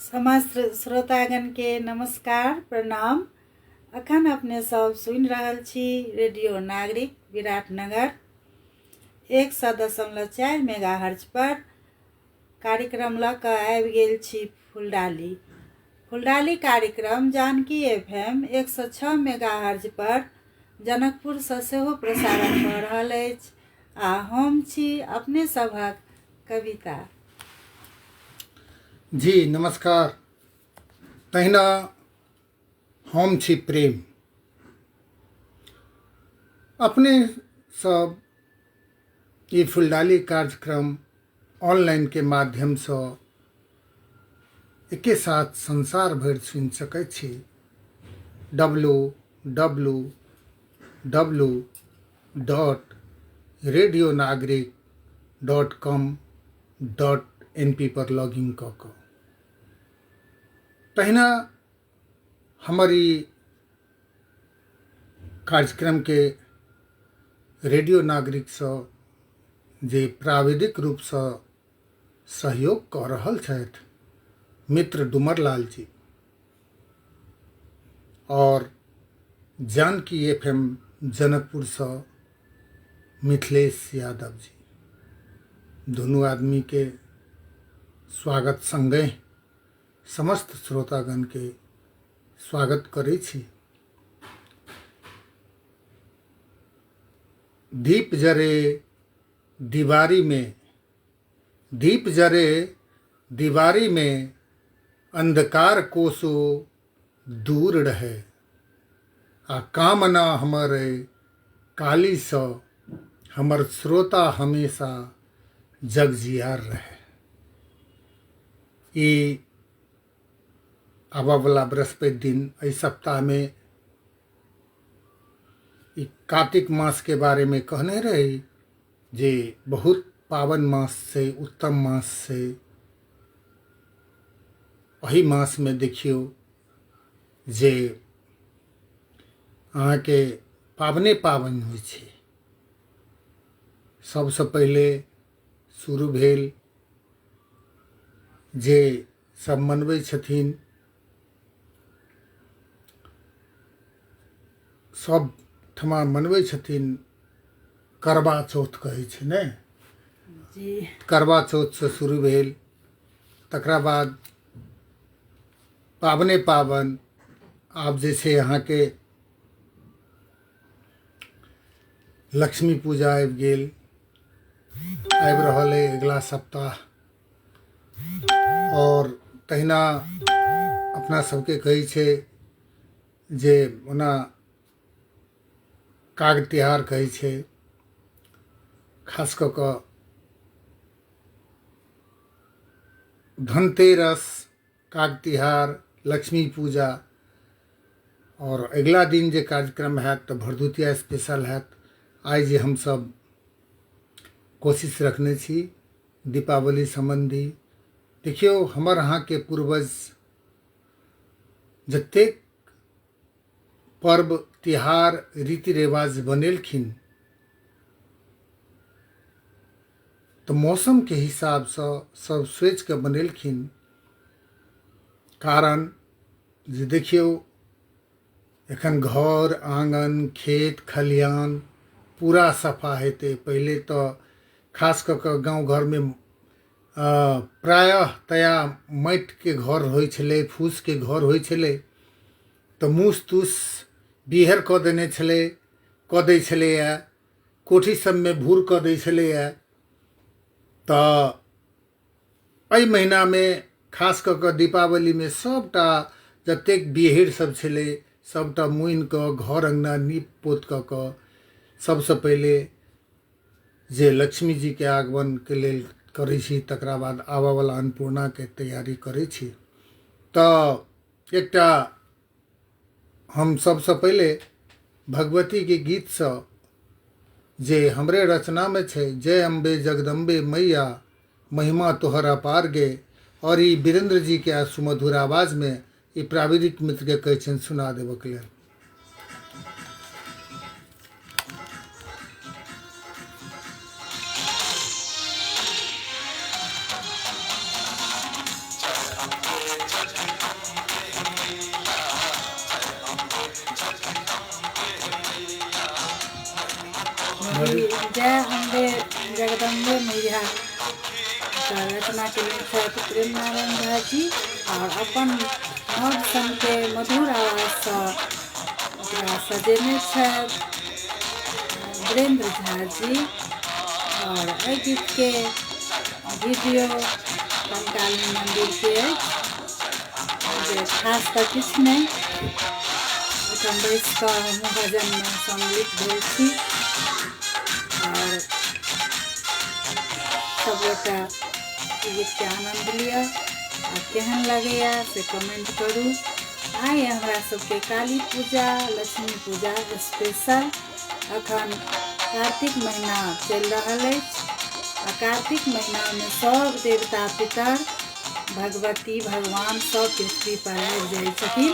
समस्त श्रोतागण के नमस्कार प्रणाम। अखन अपने सब सुनि रहल छी रेडियो नागरिक विराटनगर 100.4 मेगाहर्ट्ज पर कार्यक्रम लऽ कऽ आबि गेल छी फुलडाली कार्यक्रम जानकी FM 106 मेगाहर्ट्ज पर जनकपुरसँ सेहो प्रसारण भऽ रहल अछि आ हम छी अपने सभक कविता। जी नमस्कार। तहिना हम छी प्रेम। अपने सब ई फुलडाली कार्यक्रम ऑनलाइन के माध्यम सँ एके साथ संसार भरि सुनि सकैत छी। www.radionaagrik.com.np पर लॉगिन कऽ कऽ तहिना हमारी कार्यक्रम के रेडियो नागरिक सँ जे प्राविधिक रूप सँ सहयोग कऽ रहल छथि मित्र डुमर लाल जी और जानकी FM जनकपुर सँ मिथिलेश यादव जी, दुनू आदमी के स्वागत संगे समस्त श्रोतागण के स्वागत करै छी। दीप जरे दीवारी में अंधकार कोसो दूर रहे आ कामना हमरे काली सँ हमर श्रोता हमेशा जगजियार रहे। ई आबा वाला बृहस्पति दिन एहि सप्ताह में ई कार्तिक मास के बारे में कहने रही जे बहुत पावन मास से उत्तम मास से वही मास में देखियो जे अहाँ के पावने पावन होइ छै। सबसे पहले शुरू भेल जे सब मनबै छथिन सब ठमा मनबै छथिन करवा चौथ कहै छै ने जी करवा चौथ से शुरू भेल। तकरा बाद पावने पावन आब जे छै अहाँ के लक्ष्मी पूजा आबि गेल, आबि रहल है अगला सप्ताह। और तहिना अपना सबके कहै छै जे ओना काग तिहार कहै छै, खास कऽ कऽ धनतेरस, काग तिहार, लक्ष्मी पूजा और अगला दिन जे कार्यक्रम हैत तऽ भरदुतिया स्पेशल हैत। आइ जे हम सब कोशिश रखने छी दीपावली संबंधी, देखियो हमर अहाँ के पूर्वज जतेक पर्व तिहार रीति रिवाज बनेलखिन तो मौसम के हिसाब सँ सब सोच के बनेलखिन। कारण जे देखियो एखन घर आंगन खेत खलियान पूरा सफा हेतै। पहले तो खास कऽ कऽ गांव घर में प्रायः तया माटि के घर होइ छलै, फूस के घर होइ छलै तो मूस तूस बिहर कऽ देने छलै, कऽ दै छलैए, कोठी सब में भूर कऽ दै छलैए। तऽ एहि महीना में खास कऽ कऽ दीपावली में सबटा जतेक बिहड़ सब छलै सबटा मुइन कऽ घर अंगना नीप पोत कऽ कऽ सबसे पहले जे लक्ष्मी जी के आगमन के लेल करै छी, तकरा बाद आबा वाला अन्नपूर्णा के तैयारी करै छी। तऽ एकटा हम सबसे पहले भगवती के गीत सँ जे हमरे रचना में छै, जय अम्बे जगदम्बे मैया महिमा तोहर अपार गे, और ई वीरेंद्र जी के सुमधुर आवाज में ई प्राविधिक मित्र के कहै छनि सुना देबक लेल। जय अम्बे जगदम्बे मैया का रचना केने छथि प्रेम नारायण झा जी और अपन नव सन के मधुर आवाज से ओकरा सजेने छथि वीरेंद्र झा जी। और एहि गीत के वीडियो कंकाली मंदिर के जे खास तऽ किछु नहि, ओहिठाम बैस कऽ हमहूँ भजन में सम्मिलित भेल छी और सब गोटा गीत के आनंद लिअ आ केहन लगैया से कमेंट करू। आइ हमरा सबके काली पूजा लक्ष्मी पूजा स्पेशल अखन कार्तिक महीना चलि रहल अछि आ कार्तिक महीना में सब देवता पितर भगवती भगवान सब पृथ्वी पर आबि जाइ छथिन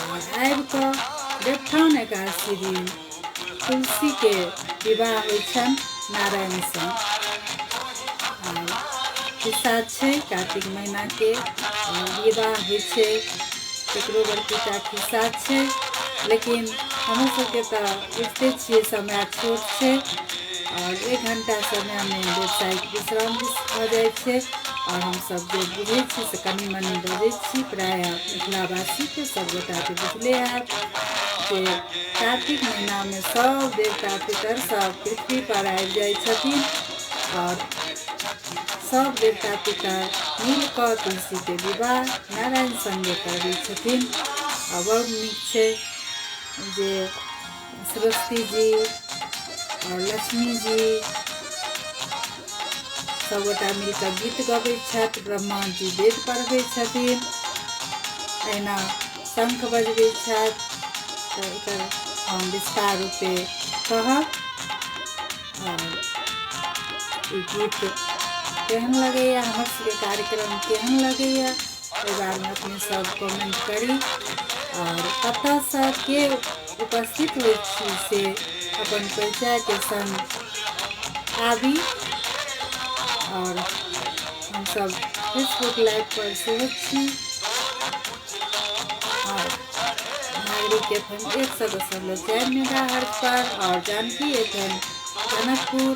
और आबि कऽ देवठान एकादशी दिन तुलसी के विवाह होइ छनि नारायण सँ। और खिस्सा छै कार्तिक महीना के विवाह होइ छै ककरो बड़कीटा खिस्सा छै, लेकिन हमर सबके तऽ बुझते छियै समय छोट छै और 1 घंटा समय में व्यावसायिक विश्राम भऽ जाइ छै और हमसब जे बुझै छी से कनि मनि बजै छी। प्राय मिथिलावासी के सबगोटा के बुझले हैत जे कार्तिक महीना में सब देवता पितर सब पृथ्वी पर आबि जाइ छथिन और सब देवता पितर मिल कऽ तुलसी के विवाह नारायण संगे करै छथिन। और बड़ नीक छै जे सरस्वती जी और लक्ष्मी जी सबगोटा मिलकर गीत गबै छथि, ब्रह्मा जी वेद पढ़बै छथिन, अहिना शंख बजबै छथि। तऽ एकर हम विस्तार रूपे कहब और ई गीत केहन लगैया, हमर सबके कार्यक्रम केहन लगैया एहि बारे में अपने सब कमेंट करी और कतऽसँ के उपस्थित होइ छी से अपन परिचय के संग आबी। और हम सब फेसबुक लाइव पर सेहो छी और नागरिक FM 100.4 मेगाहर्ट्ज पर और जानकी FM जनकपुर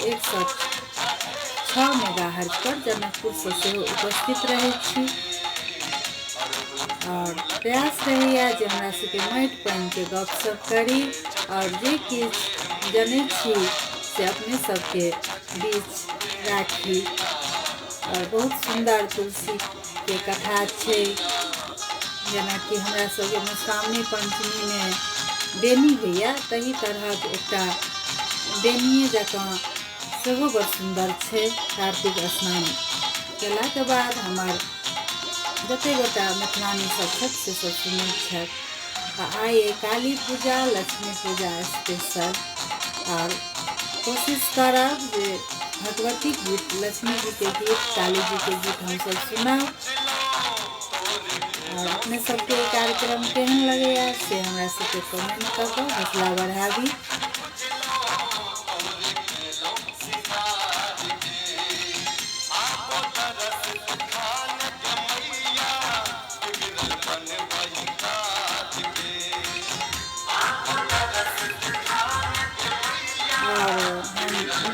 106 मेगाहर्ट्ज पर जनकपुर से सेहो उपस्थित रहै छी। और प्रयास रहैया जे हमरा सबके माटि पानि के गपशप करी और जे किछु जनै छी से अपने सबके बीच राखी। और बहुत सुंदर तुलसी के कथा छै, जेना कि हमरा सबके मधुश्रावणी पंचमी में बेनी होइया तही तरहक एकटा बेनिये जकाँ सेहो बड़ सुंदर छै। कार्तिक स्नान केला के बाद हमर जते गोटा मिथिलानी सब छथि से सब सुनै छथि। आइ काली पूजा लक्ष्मी पूजा स्पेशल और कोशिश करब जे भगवती गीत लक्ष्मी जी के गीत काली जी के गीत हमसब सुनब और अपने सबके कार्यक्रम केहन लगैया से हमरा सबके कमेंट कऽ कऽ हौसला बढ़ाबी।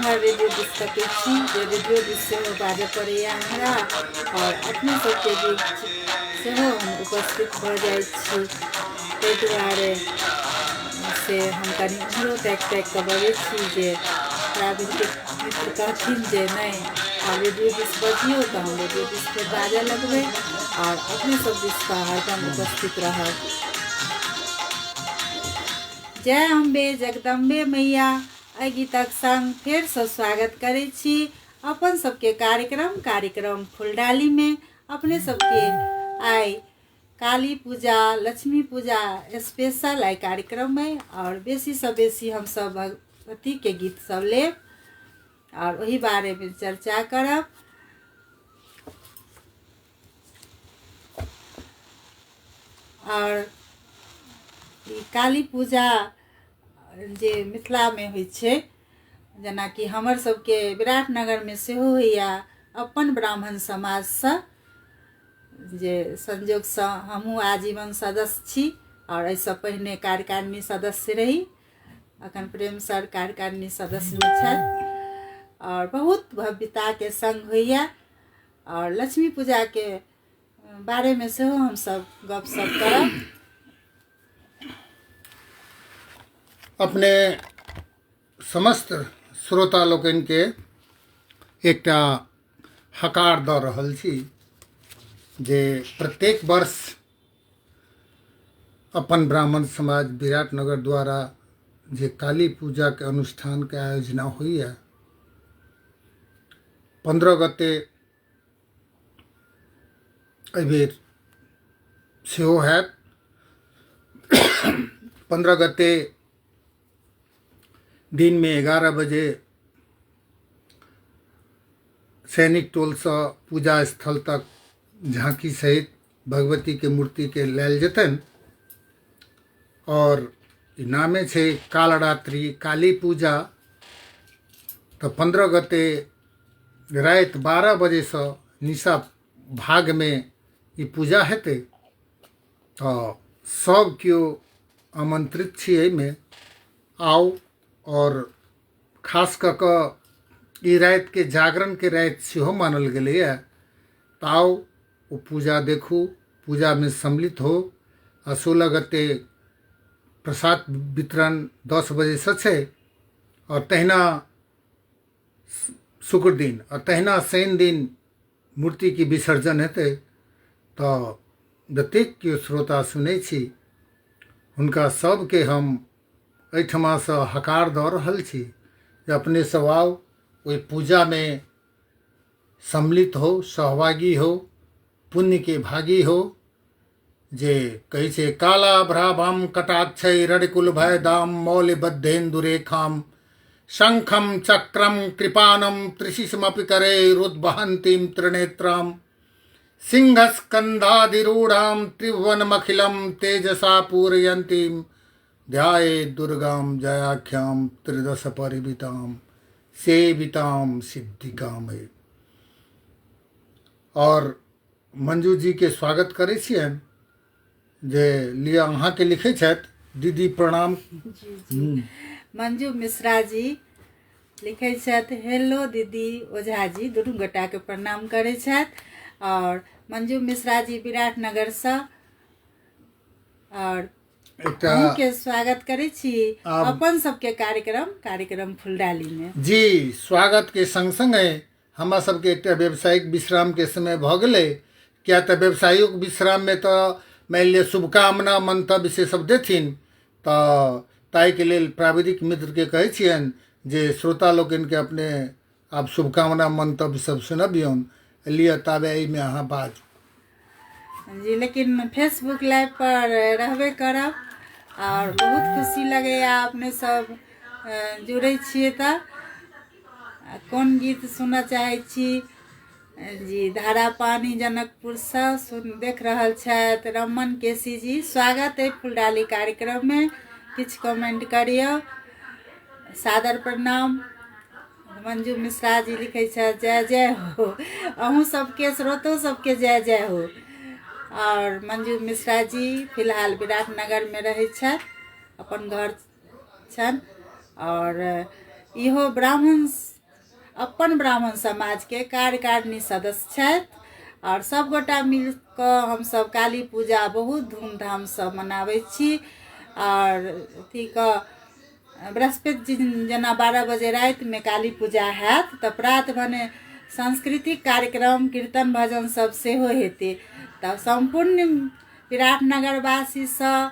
रेडियो दिस सकै छी जे रेडियो दिस सेहो बाजऽ पड़ैया हमरा और अपने सबके बीच सेहो हम उपस्थित भऽ जाइ छी। ताहि दुआरे से हम कनि उम्हरो ताकि कऽ बजै छी जे प्राविधिक मित्र कहथिन जे नहि आब रेडियो दिस बजियौ तऽ हम रेडियो दिस पे बाजऽ लगबै और अपने सब दिस का हरदम उपस्थित रहब। जय अम्बे जगदम्बे मैया एहि गीतक संग फेरसँ स्वागत करै छी अपन सबके कार्यक्रम फुलडाली में। अपने सबके आइ काली पूजा लक्ष्मी पूजा स्पेशल आइ कार्यक्रम में और बेसी से बेसी हम सब भगवती के गीत सब लेब और वही बारे में चर्चा करब। और काली पूजा जे मिथिला में होइ छै, जेना कि हमर सबके विराटनगर में सेहो होइया अपन ब्राह्मण समाज से, जे संयोग से हमहूँ आजीवन सदस्य छी और एहिसँ पहिने कार्यकारिणी सदस्य रही। अखन प्रेम सर कार्यकारिणी सदस्य में छथि और बहुत भव्यता के संग होइया और लक्ष्मी पूजा के बारे में से हम सब गपशप करब। अपने समस्त श्रोता लोकन के एकटा हकार दऽ रहल छी जे प्रत्येक वर्ष अपन ब्राह्मण समाज विराटनगर द्वारा जे काली पूजा के अनुष्ठान के आयोजना होइए 15 गते एहिबेर सेहो हैत। 15 गते दिन में 11 बजे सैनिक टोल से पूजा स्थल तक झांकी सहित भगवती के मूर्ति के लायल जेतन और नामे छे कालरात्रि काली पूजा। तो 15 गते रात 12 बजे से निशा भाग में ई पूजा हेतै। तो सब केओ आमंत्रित छी एहिमे आउ और खास कऽ कऽ ई रात के जागरण के रात सेहो मानल गेलैए। तो आउ ओ पूजा देखू, पूजा में सम्मिलित हो। आ 16 गते प्रसाद वितरण 10 बजे से छै और तहिना शुक्र दिन और तहिना शनि दिन मूर्ति की विसर्जन हेतै। तो जतेक केओ श्रोता सुनै छी हुनका सबके हम एहिठमा से हकार दऽ रहल छी जे अपने सब आउ ओहि पूजा में सम्मिलित हो, सहभागी हो, पुण्य के भागी हो। जे कहै छै कालाभ्राभम कटाक्षै रडिकुल भय दाम मौलिबद्धेन्दुरेखाम शंखम चक्रम कृपानम त्रिशिषमपि करे रुद्वहंतीम त्रिनेत्राम सिंहस्कंधाधिरूढ़ाम त्रिभुवनमखिलम तेजसा पूरयंतीम ध्याये दुर्गाम जयाख्याम त्रिदश परिविताम सेविताम सिद्धिकामे। और मंजू जी के स्वागत करै छियनि जे लिया अहाँ के लिखे छथि। दीदी प्रणाम। जी मंजू मिश्रा जी लिखे छथि हेलो दीदी ओझा जी, दुनू गोटा के प्रणाम करै छथि। और मंजू मिश्रा जी विराटनगर से और अहूँ के स्वागत करै छी अपन सबके कार्यक्रम फुलडाली में। जी स्वागत के संग संगे हमरा सबके एकटा व्यावसायिक विश्राम के समय भ गेलै। क्या तो व्यावसायिक विश्राम में तो मान लिया शुभकामना मंतव्य से सब देथिन। तो ताई के लेल प्राविधिक मित्र के कहै छियनि जे श्रोता लोकन के अपने आप शुभकामना मंतव्य सब सुनबियौन। लिया ताबे में अहाँ बात जी। लेकिन फेसबुक लाइव पर रहबे करब और बहुत खुशी लगेया अपने सब जुड़े छिए। तो कौन गीत सुनना चाहे छी जी? धारा पानी जनकपुर से सुन देख रहल छथि रमन केसी जी, स्वागत है फुलडाली कार्यक्रम में। किछ कमेंट करियो। सादर प्रणाम। मंजू मिश्रा जी लिखे छथि जय जय हो। अहूँ सबके श्रोतो सबके जय जय हो। और मंजू मिश्रा जी फिलहाल विराटनगर में रहे छथि, अपन घर छन। और इहो अपन ब्राह्मण समाज के कार्यकारिणी सदस्य छथि। और सब गोटा मिल कऽ हम सब काली पूजा बहुत धूमधाम से मनाबै छी। और अथी का बृहस्पति जना 12 बजे रात में काली पूजा हैत तो प्रात भने सांस्कृतिक कार्यक्रम कीर्तन भजन सब सेहो हेतै। तब संपूर्ण विराटनगर वासी से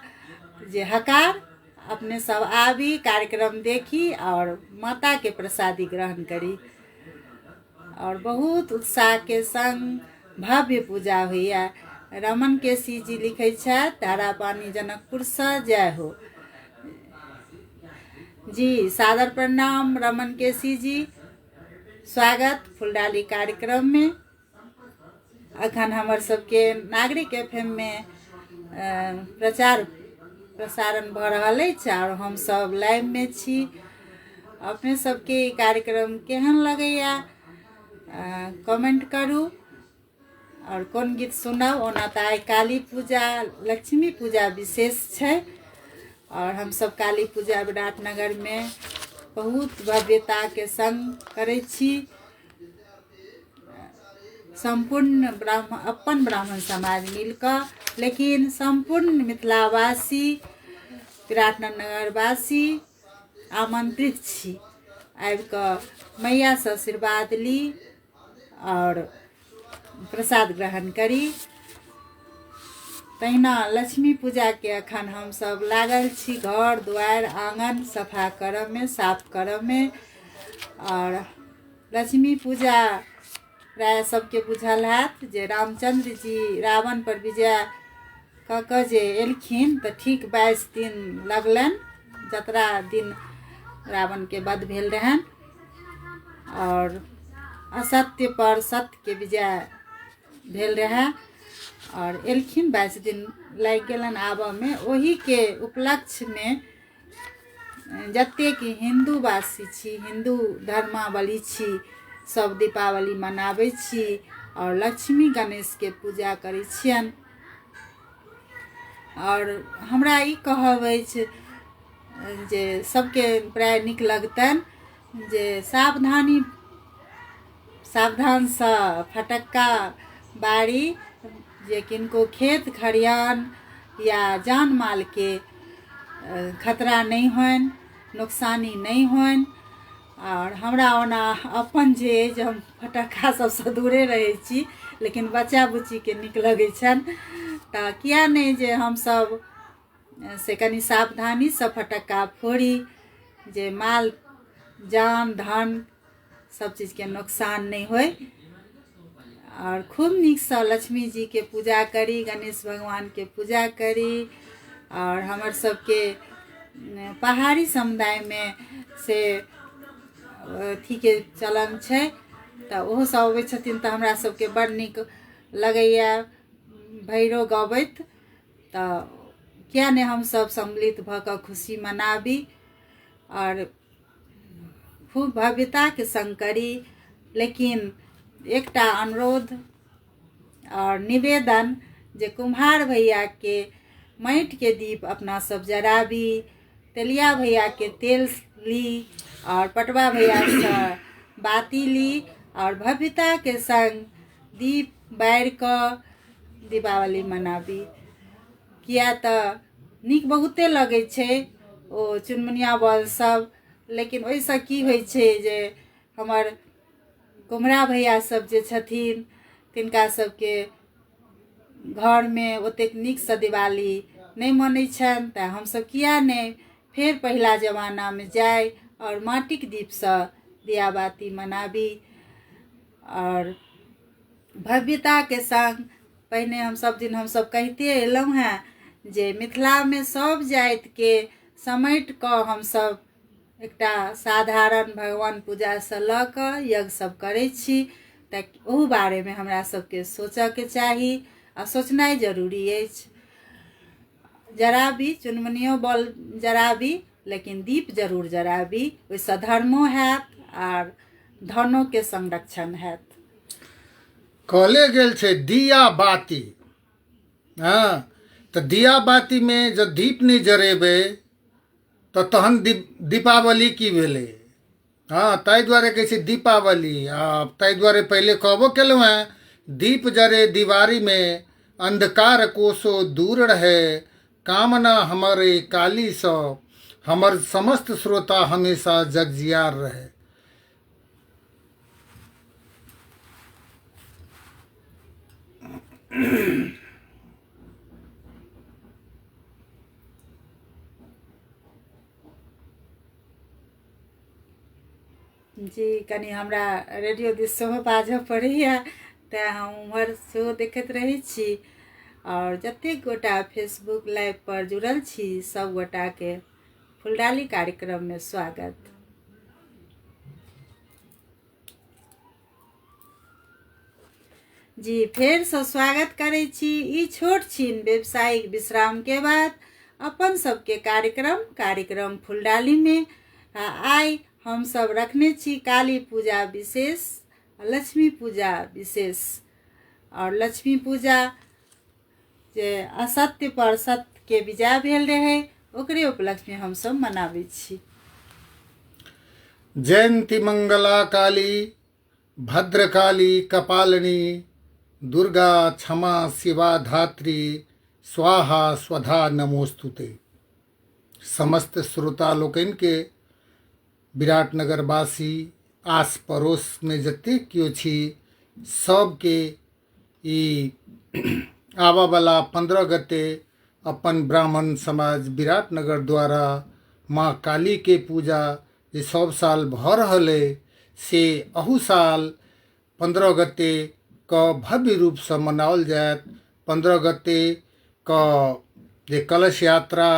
जे हकार अपने सब आबी कार्यक्रम देखी और माता के प्रसादी ग्रहण करी। और बहुत उत्साह के संग भव्य पूजा हुई। रमन केसी जी लिखे छथि धारा पानी जनकपुर से जय हो जी। सादर प्रणाम रमन केसी जी, स्वागत फुलडाली कार्यक्रम में। अखन हमर सबके नागरिक एफएम में प्रचार प्रसारण भ रहल अछि और हम सब लाइव में छी। अपने सबके कार्यक्रम केहन लगैया कमेंट करू। और कौन गीत सुनब? ओना तऽ आइ काली पूजा लक्ष्मी पूजा विशेष छै और हम सब काली पूजा विराटनगर में बहुत भव्यता के संग करै छी। संपूर्ण अपन ब्राह्मण समाज मिलकर, लेकिन संपूर्ण मिथिलावासी विराटनगरवासी आमंत्रित छी। आबि कऽ मैया से आशीर्वाद ली और प्रसाद ग्रहण करी। तहिना लक्ष्मी पूजा के अखन हम सब लागल छी घर द्वार आंगन सफा करब में, साफ करब में। और लक्ष्मी पूजा प्राय सबके बुझल हैत जे रामचंद्र जी रावण पर विजय कऽ कऽ जे एलखिन तऽ ठीक 22 दिन लगलनि, जतरा दिन रावण के वध भेल रहनि और असत्य पर सत्य के विजय भेल रहे और एलखिन 22 दिन लागि गेलनि आबऽ में। ओही के उपलक्ष्य में जतेक हिंदूवासी छी, हिंदू धर्मावली छी, सब दीपावली मनाबै छी और लक्ष्मी गणेश के पूजा करै छियनि। और हमरा ई कहब अछि जे सबके प्राय नीक लगतनि जे सावधान से फटक्का बारी, जे किनको खेत खरियान या जान माल के खतरा नहीं होन, नुकसानी नहीं होन। और हमरा ओना अपन जे अछि हम फटक्का सबसे दूरे रहै छी, लेकिन बच्चा बुच्ची के नीक लगै छनि तऽ किया नहीं जे हम सब से कनी सावधानी से फटक्का फोड़ी, जे माल जान धन सब चीज के नुकसान नहीं होय। और खूब नीक से लक्ष्मी जी के पूजा करी, गणेश भगवान के पूजा करी। और हमर सबके पहाड़ी समुदाय में से अथी के चलन छै तऽ ओहो सब अबै छथिन तऽ हमरा सबके बड़ नीक लगैया भैरो गबैत। तऽ किया ने हम सब सम्मिलित भऽ कऽ खुशी मनाबी और खूब भव्यता के संग करी। लेकिन एकटा अनुरोध और निवेदन जे कुम्हार भैया के माटि के दीप अपना सब जराबी, तेलिया भैया के तेल ली और पटवा भैया से बाती ली और भव्यता के संग दीप बारि कऽ दीपावली मनाबी। किया तऽ नीक बहुते लगै छै ओ चुनमुनिया बॉल सब, लेकिन ओहिसँ की होइ छै जे हमर कुम्हरा भैया सब जे छथिन तिनका सबके घर में ओतेक नीक से दिवाली नहीं मनै छनि, तऽ हमसब किया नहीं फेर पहिला जमाना में जाय और माटिक दीप से दिया बाती मनाबी। और भव्यता के संग पहिने हम सब दिन हम सब कहते एलहुँ हैं जे मिथिला में सब जाति के समेट कऽ हम सब एकटा साधारण भगवान पूजा से लऽ कऽ यज्ञ सब करै छी। तऽ ओहू बारे में हमरा सबके सोचऽ के चाही आ सोचनाइ जरूरी अछि। जराबी चुनमुनियो बॉल जराबी, लेकिन दीप जरूर जराबी, ओहिसँ धर्मो हैत और धनो के संरक्षण हैत। कहले गेल छै दिया बाती। हाँ, तो दिया बाती में जब दीप नहीं जरेबे तो तहन दीपावली की भेलै। हाँ, ताहि दुआरे कहै छै दीपावली। आ ताहि दुआरे पहले कहबो केलहुँ हैं दीप जरे दीवारी में, अंधकार कोसो दूर रहे, कामना हमारे काली सो, हमर समस्त श्रोता हमेशा जगजियार रहे। जी कनी हमरा रेडियो दिस सेहो बाजऽ पड़ैया, तेँ हम उम्हर सेहो देखैत रहै छी। और जतेक गोटा फेसबुक लाइव पर जुड़ल छी सब गोटा के फुलडाली कार्यक्रम में स्वागत। जी फेर से स्वागत करै छी ई छोट छीन व्यावसायिक विश्राम के बाद अपन सबके कार्यक्रम फुलडाली में। आइ हम सब रखने छी काली पूजा विशेष, लक्ष्मी पूजा विशेष। और लक्ष्मी पूजा जे असत्य पर सत्य के विजय भेल रहे ओकरे उपलक्ष्य में हम सब मनाबै छी। जयंती मंगला काली भद्रकाली कपालिनी दुर्गा क्षमा शिवा धात्री स्वाहा स्वधा नमोस्तुते। समस्त श्रोता लोकनि के विराटनगर वासी आस पड़ोस में जतेक केओ छी सबके ई आबा वाला 15 गते अपन ब्राह्मण समाज विराटनगर द्वारा माँ काली के पूजा जे सब साल भऽ रहल अइ से अहू साल 15 गते क भव्य रूप से मनाओल जायत। 15 गते क जे कलश यात्रा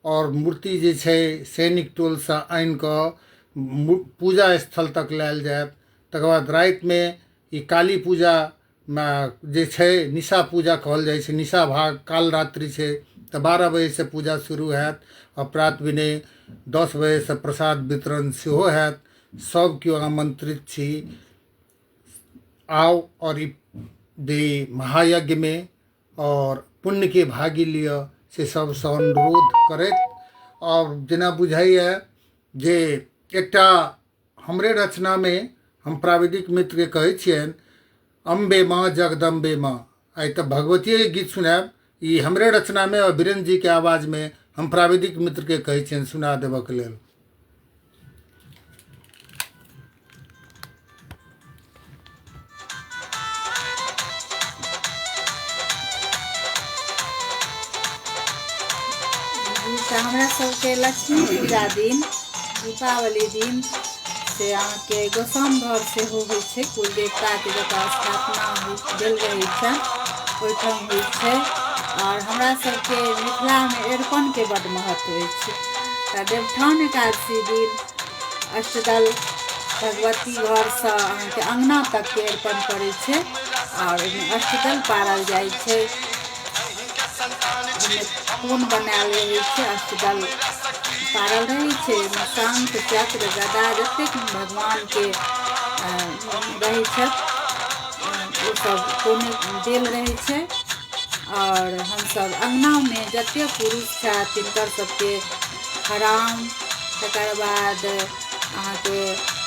और मूर्ति जे छै सैनिक टोल से आनि कऽ पूजा स्थल तक लायल जायत। तकर बाद राति में ई काली पूजा जे छै निशा पूजा कहल जाइ छै, निशा भाग काल रात्रि छै तऽ 12 बजे से पूजा शुरू हैत और प्रात विनय 10 बजे से प्रसाद वितरण सेहो हैत। सब केओ आमंत्रित छी, आओ और ई महायज्ञ में और पुण्य के भागी लिअ से सबसँ अनुरोध करैत। और जेना बुझाइए जे एकटा हमरे रचना में हम प्राविधिक मित्र के कहै छियनि अम्बे माँ जगदम्बे माँ। आइ तऽ भगवतीय गीत सुनायब, ई हमरे रचना में और बीरेन्द्र जी के आवाज में हम प्राविधिक मित्र के कहै छियनि सुना देबक लेल। हमरा सबके लक्ष्मी पूजा दिन दीपावली दिन से अहाँके गोसाउन घर सेहो होइ छै, कुल देवताके जतऽ स्थापना भेल रहै छै ओहिठाम होइ छै। और हमरा सबके मिथिलामे अरिपनके बड्ड महत्व अछि। तऽ देवठान एकादशी दिन अष्टदल भगवती घरसँ अहाँके अङ्गना तकके अरिपन पड़ै छै और ओहिमे अष्टदल पारल जाइ छै। खून बनायल रहै छै, अष्टदल पारल रहै छै, शंख चक्र गदा जतेक भगवानके रहै छथि ओ सब कोने देल रहै छै। और हमसब अङ्गनामे जतेक पुरुष छथि तिनकर सबके खराम, तकर बाद अहाँके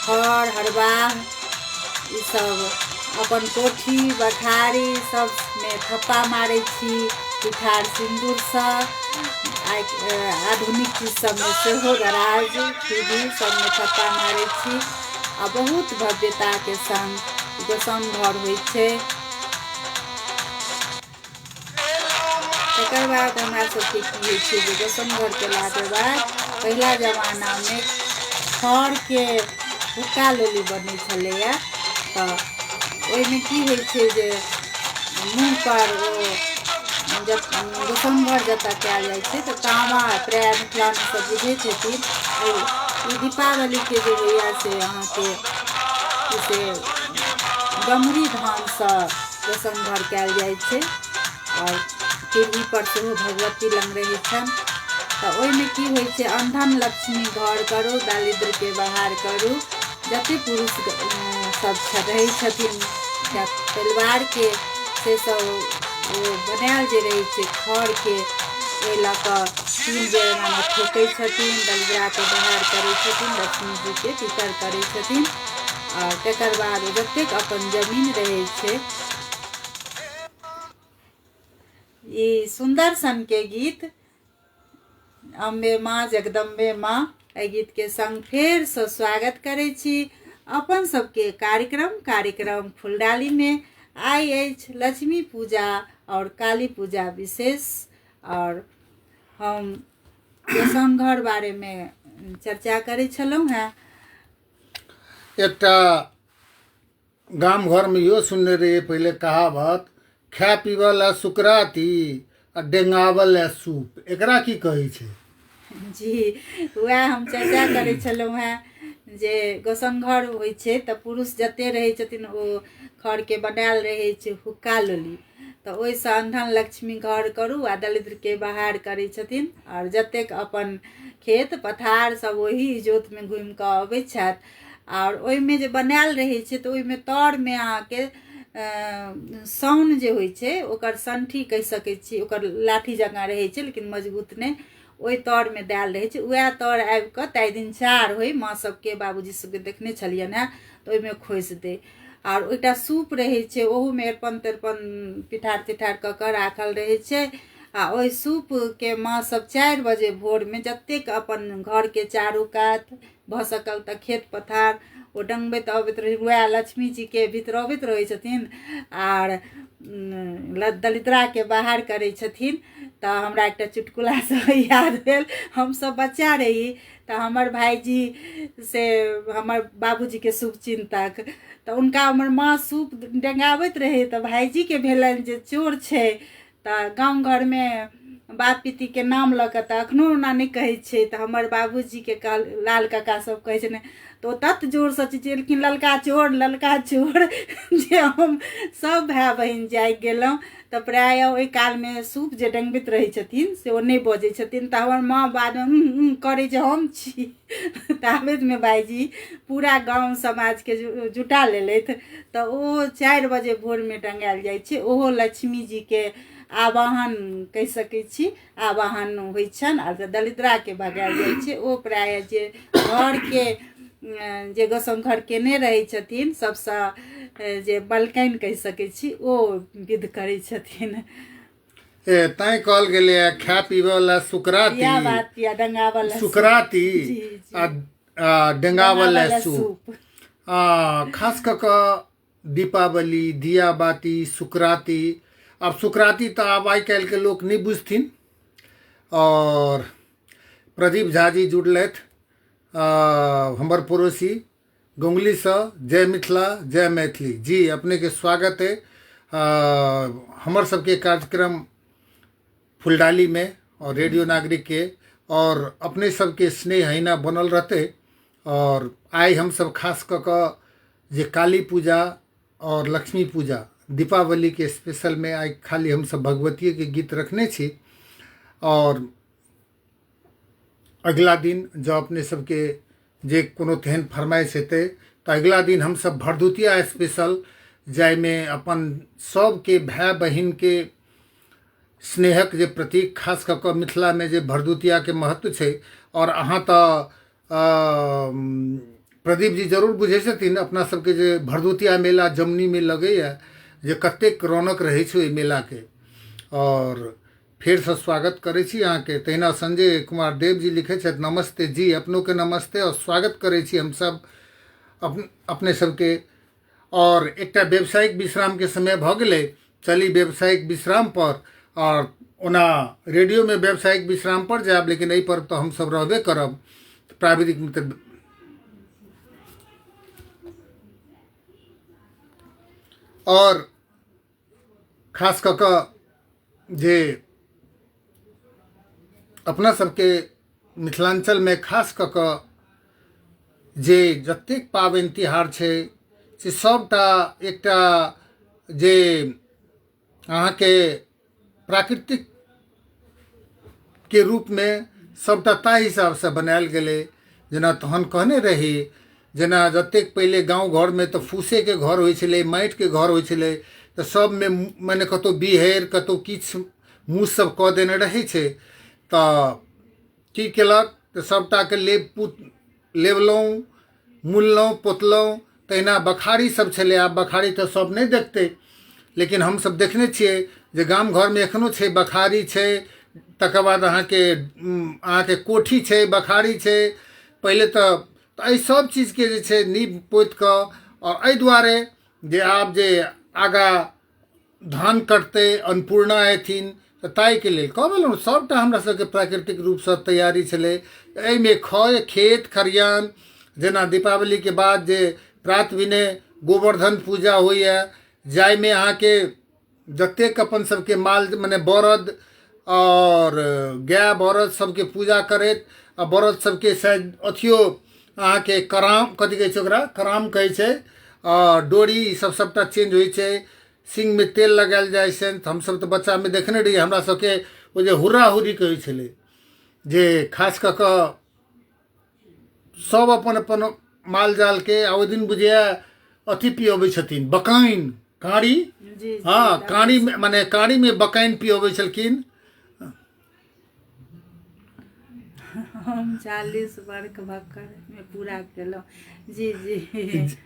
खर हरबाह ईसब अपन कोठी बखारी सबमे थप्पा मारै छी पिठार सिन्दूरसँ। आधुनिक चीज सबमे सेहो दराज टीवी सबमे थप्पा मारै छी आ बहुत भव्यताके संग गोसाउन घर होइ छै। तकर बाद हमरा सबके की होइ छै जे गोसाउन घर केलाके बाद पहिला जमानामे खरके हुक्का लोली बनै छलैए। तऽ ओहिमे की होइ छै जे मुँह पर ओ जब गोसाउन घर जतऽ कयल जाइ छै तऽ तामा प्राय मिथिलामे सब बुझैत हेथिन। ई दीपावलीके जे होइए से अहाँके से गमरी धानसँ गोसाउन घर कयल जाइ छै और पीढ़ी पर सेहो भगवती लग रहै छनि। तऽ ओहिमे की होइ छै अन्धन लक्ष्मी घर करू दारिद्र्यके बाहर करू। जते पुरुष सब रहै छथिन परिवारके से सब ओ बनायल जे रहै छै खरके ओहि लऽ कऽ 3 बेर एनामे ठोकै छथिन, दलिद्राके बाहर करै छथिन, लक्ष्मी जीके पितर करै छथिन। और तकर बाद जतेक अपन जमीन रहै छै ई सुन्दर सनके गीत अम्बे माँ जगदम्बे माँ एहि गीतके संग फेरसँ स्वागत करै छी अपन सबके कार्यक्रम फुलडालीमे। आइ अछि लक्ष्मी पूजा और काली पूजा विशेष और हम गोसाउन घर बारेमे चर्चा करै छलहुँ हेँ। एकटा गाम घरमे इहो सुनने रहिए पहिले कहावत खाय पीबऽ ला सुकराती आ डेंगाबऽ ला सूप, एकरा की कहै छै? जी वएह हम चर्चा करै छलहुँ हेँ जे गोसाउन घर होइ छै तऽ पुरुष जते रहै छथिन ओ खरके बनायल रहै छै हुक्का लोली। तऽ ओहिसँ अन्धन लक्ष्मी घर करू आ दरिद्रके बाहर करै छथिन। और जतेक अपन खेत पथार सब ओही इजोतमे घुमि कऽ अबै छथि। और ओहिमे जे बनायल रहै छै तऽ ओहिमे तरमे अहाँके साउन जे होइ छै ओकर संठी कहि सकै छी, ओकर लाठी जकाँ रहै छै लेकिन मजबूत नहि, ओहि तरमे देल रहै छै। वएह तर आबि कऽ ताहि दिन चार होय माँ सबके बाबूजी सबके देखने छलियनि हेँ, तऽ ओहिमे खोसि दै। आओर ओइटा सूप रहै छै, ओहूमे अरिपन तरिपन पिठार तिठार कऽ कऽ राखल रहै छै। आ ओहि सूपके माँ सब 4 बजे भोरमे जतेक अपन घरके चारू कात भऽ सकल तऽ खेत पथार ओ डंगबैत अबैत रहै। वएह लक्ष्मी जीके बितरबैत रहै छथिन आर दलिद्राके बाहर करै छथिन। तऽ हमरा एकटा चुटकुलासँ याद भेल, हमसब बच्चा रही तऽ हमर भाइजी से हमर बाबूजीके शुभचिन्तक, तऽ हुनका हमर माँ सूप डेंगाबैत रहै। तऽ भाइजीके भेलनि जे चोर छै, तऽ गाँव घरमे बाप पीतीके नाम लऽ कऽ तऽ एखनो ओना नहि कहै छै। तऽ हमर बाबूजीके लाल काका सब कहै छै ने, तऽ ओ तत जोरसँ चिचिएलखिन ललका चोर जे हम सब भाय बहिन जागि गेलहुँ। तऽ प्रायः ओहि कालमे सूप जे डेंगबैत रहै छथिन से ओ नहि बजै छथिन। तऽ हमर माँ बादमे करै जे हम छी। ताबेतमे भाइजी पूरा गाँव समाजके जुटा लेलथि। तऽ ओ 4 बजे भोरमे टंगायल जाइ छै। ओहो लक्ष्मी जीके आवाहन कहि सकै छी, आवाहन होइ छनि। आ दलिद्राके भगायल जाइ छै। ओ प्रायः जे घरके जे गोसौंघर केने रहै छथिन, सबसँ जे बलकनि कहि सकै छी, ओ विध करै छथिन। तैं कहल गेलै खाय पीबे वाला सुकराती, इएह बात या डंगावला सुकराती जी आ डेंगावला सूप। खास कऽ कऽ दीपावली, दिया बाती, सुकराती। अब सुकराती तऽ आब आइ काल्हिके लोक नहि बुझथिन। और प्रदीप झा जी जुड़लथि, हमर पड़ोसी गोंगलीसँ। जय मिथिला, जय मैथिली जी, अपनेके स्वागत है हमर सबके कार्यक्रम फुलडाली में और रेडियो नागरिक के। और अपने सबके स्नेह अहिना बनल रहते। और आइ हम सब खास कऽ कऽ जे काली पूजा और लक्ष्मी पूजा दीपावली के स्पेशल में आइ खाली हम सब भगवतिये के गीत रखने छी। और अगला दिन जो अपने सबके जे कोनो तेहन फरमाइश हेतै तऽ अगला दिन हम सब भरदुतिया स्पेशल, जाहिमे अपन सबके भाय बहिनके स्नेहक जे प्रतीक खास कऽ कऽ मिथिलामे जे भरदुतियाके महत्व छै। और अहाँ तऽ प्रदीप जी जरूर बुझै छथिन अपना सबके जे भरदुतिया मेला जमनीमे लगैए, जे कतेक रौनक रहै छै ओहि मेलाके। और फेरसँ स्वागत करै छी अहाँके। तहिना संजय कुमार देव जी लिखै छथि, नमस्ते जी, अपनोके नमस्ते और स्वागत करै छी हमसब अपने सबके। और एकटा व्यावसायिक विश्रामके समय भऽ गेलै, चली व्यावसायिक विश्राम पर। और ओना रेडियो में व्यावसायिक विश्राम पर जायब, लेकिन एहि पर तो हम सब रहबे करब। प्राविधिक मित्र और खास कऽ कऽ जे अपना सबके मिथिलांचल में खास कऽ कऽ जे जतेक पाबनि तिहार छै से सबटा एकटा जे अहाँके प्राकृतिक के रूप में सबटा ताहि हिसाबसँ बनायल गेलै। जेना तहन कहने रही, जेना जतेक पहिले गांव घर में तऽ फूसेके घर होइ छलै, माटिके घर होइ छलै। तऽ सबमे मने कतहु बिहेर, कतहु किछु मूस सब कऽ देने रहै छै। तऽ की केलक तऽ सबटाके लेबलहुँ, मुनलहुँ, पोतलहुँ। तहिना बखारी सब छलै। आब बखारी तऽ सब नहि देखतै, लेकिन हमसब देखने छियै जे गाम घरमे एखनो छै, बखारी छै। तकर बाद अहाँके कोठी छै, बखारी छै। पहिले तऽ एहि सब चीजके जे छै नीप पोति कऽ, और एहि दुआरे जे आब जे आगाँ धान कटतै, अन्नपूर्णा एथिन, तऽ ताहिके लेल कहलहुँ सबटा हमरा सबके प्राकृतिक रूपसँ तैयारी छलै। एहिमे खेत खरियान, जेना दीपावलीके बाद जे प्रात विनय गोवर्धन पूजा होइए, जाहिमे अहाँके जतेक अपन सबके माल मने बरद और गाय बरद सबके पूजा करैत, आ बरद सबके शायद अथियो अहाँके कराम, कथी कहै छै ओकरा, कराम कहै छै। डोरी ई सब सबटा चेंज होइ छै। सिंह में तेल लगायल जाइ छै। तऽ हमसब तऽ बच्चामे देखने रहियै, हमरा सबके ओ जे हुर्रा हुर्री कहै छलै, जे खास कऽ कऽ सब अपन अपन माल जालके आ ओहि दिन बुझिया अथी पियबै छथिन, बकाइन, काँड़ी। हाँ, काँड़ी मने काँड़ी में बकाइन पियबै छलखिन। हम 40 वर्ष भक्कर में पूरा केलहुँ। जी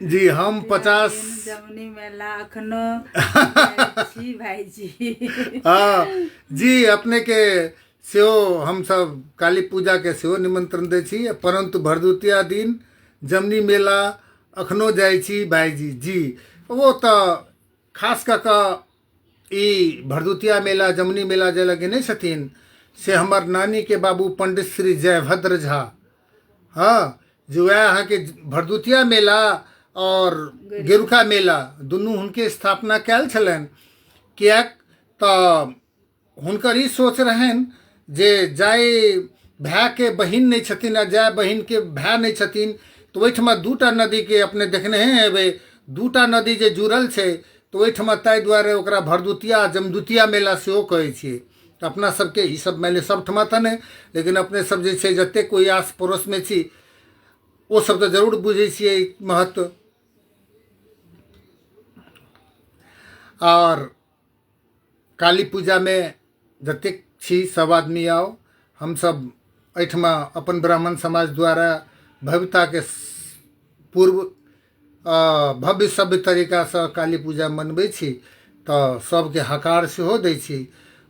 जी हम 50 जमुनी मेला अखनो जाइ छी भाईजी। हाँ जी अपने के सेहो हम सब काली पूजा के सेहो निमंत्रण दै छी, परंतु भरदुतिया दिन जमनी मेला अखनो जाइ छी भाईजी। जी वो तो खास कऽ ई भरदुतिया मेला जमनी मेला जे लगेने छथिन से हमर नानी के बाबू पंडित श्री जयभद्र झा, हाँ जो वह यहाँ के भरदुतिया मेला और गेरुखा मेला दुनू हुनके स्थापना कैल छलनि। किएक तऽ हुनकर ई सोच रहनि जे जाय भाय के बहिन नहीं छथिन आ जाय बहिन के भाय नहीं छथिन तो ओहिठमा दूटा नदी के अपने देखने हेबै, दूटा नदी जे जुड़ल छै तो ओहिठमा ताहि दुआरे ओकरा भरदुतिया जमदुतिया मेला सेहो कहै छियै। तऽ अपना सबके ई सब माने सबठमा तऽ नहि, लेकिन अपने सब जे छै जतेक कोई आस पड़ोस में छी ओ सब तऽ जरूर बुझै छियै महत्व। और काली पूजा में जतेक छी सब आदमी आओ, हम सब एहिठमा अपन ब्राह्मण समाज द्वारा भव्यता के पूर्व भव्य सभ्य तरीका से काली पूजा मनबै छी। तऽ सबके हकार सेहो दै छी